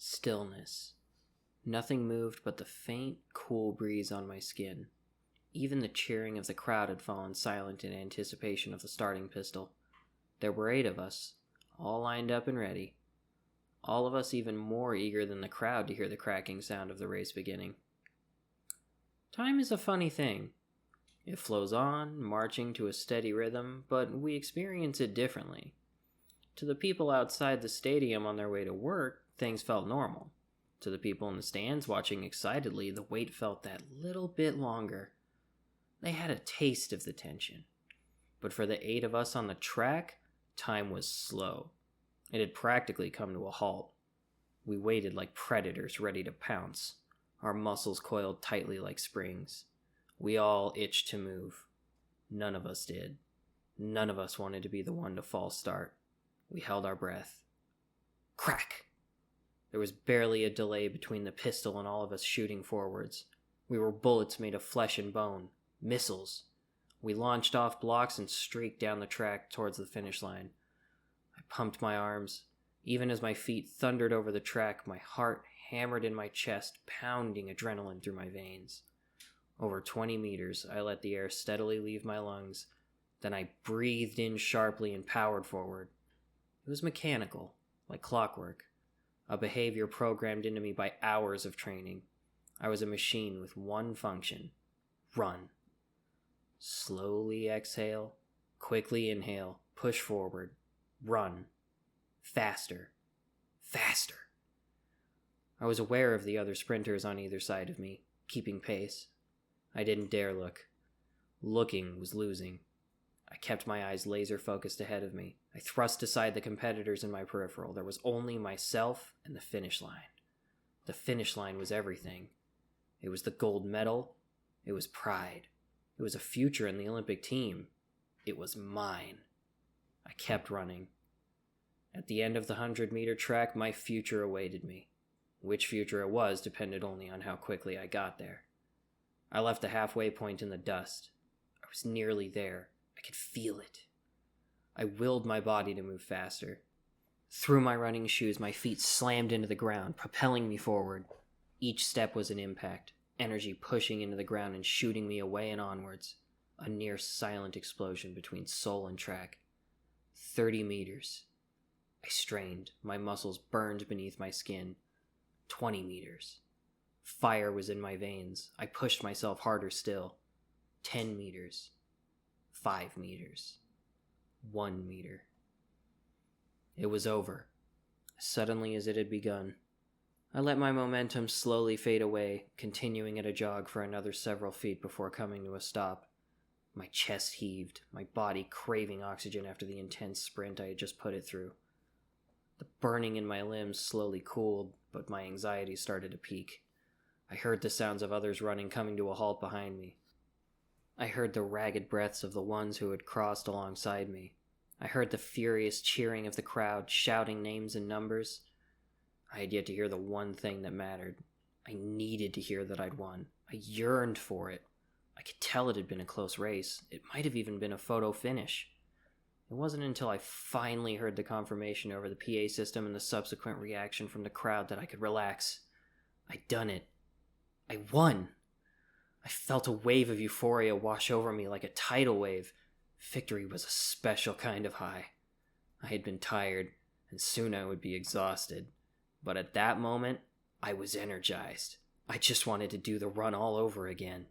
Stillness. Nothing moved but the faint, cool breeze on my skin. Even the cheering of the crowd had fallen silent in anticipation of the starting pistol. There were 8 of us, all lined up and ready. All of us even more eager than the crowd to hear the cracking sound of the race beginning. Time is a funny thing. It flows on, marching to a steady rhythm, but we experience it differently. To the people outside the stadium on their way to work, things felt normal. To the people in the stands watching excitedly, the wait felt that little bit longer. They had a taste of the tension. But for the 8 of us on the track, time was slow. It had practically come to a halt. We waited like predators ready to pounce, our muscles coiled tightly like springs. We all itched to move. None of us did. None of us wanted to be the one to false start. We held our breath. Crack! There was barely a delay between the pistol and all of us shooting forwards. We were bullets made of flesh and bone. Missiles. We launched off blocks and streaked down the track towards the finish line. I pumped my arms. Even as my feet thundered over the track, my heart hammered in my chest, pounding adrenaline through my veins. Over 20 meters, I let the air steadily leave my lungs. Then I breathed in sharply and powered forward. It was mechanical, like clockwork. A behavior programmed into me by hours of training. I was a machine with one function. Run. Slowly exhale, quickly inhale, push forward, run. Faster. Faster. I was aware of the other sprinters on either side of me, keeping pace. I didn't dare look. Looking was losing. I kept my eyes laser-focused ahead of me. I thrust aside the competitors in my peripheral. There was only myself and the finish line. The finish line was everything. It was the gold medal. It was pride. It was a future in the Olympic team. It was mine. I kept running. At the end of the 100-meter track, my future awaited me. Which future it was depended only on how quickly I got there. I left the halfway point in the dust. I was nearly there. I could feel it. I willed my body to move faster. Through my running shoes, my feet slammed into the ground, propelling me forward. Each step was an impact, energy pushing into the ground and shooting me away and onwards. A near silent explosion between soul and track. 30 meters. I strained. My muscles burned beneath my skin. 20 meters. Fire was in my veins. I pushed myself harder still. 10 meters. 5 meters. 1 meter. It was over, as suddenly as it had begun. I let my momentum slowly fade away, continuing at a jog for another several feet before coming to a stop. My chest heaved, my body craving oxygen after the intense sprint I had just put it through. The burning in my limbs slowly cooled, but my anxiety started to peak. I heard the sounds of others running coming to a halt behind me. I heard the ragged breaths of the ones who had crossed alongside me. I heard the furious cheering of the crowd, shouting names and numbers. I had yet to hear the one thing that mattered. I needed to hear that I'd won. I yearned for it. I could tell it had been a close race. It might have even been a photo finish. It wasn't until I finally heard the confirmation over the PA system and the subsequent reaction from the crowd that I could relax. I'd done it. I won! I felt a wave of euphoria wash over me like a tidal wave. Victory was a special kind of high. I had been tired, and soon I would be exhausted. But at that moment, I was energized. I just wanted to do the run all over again.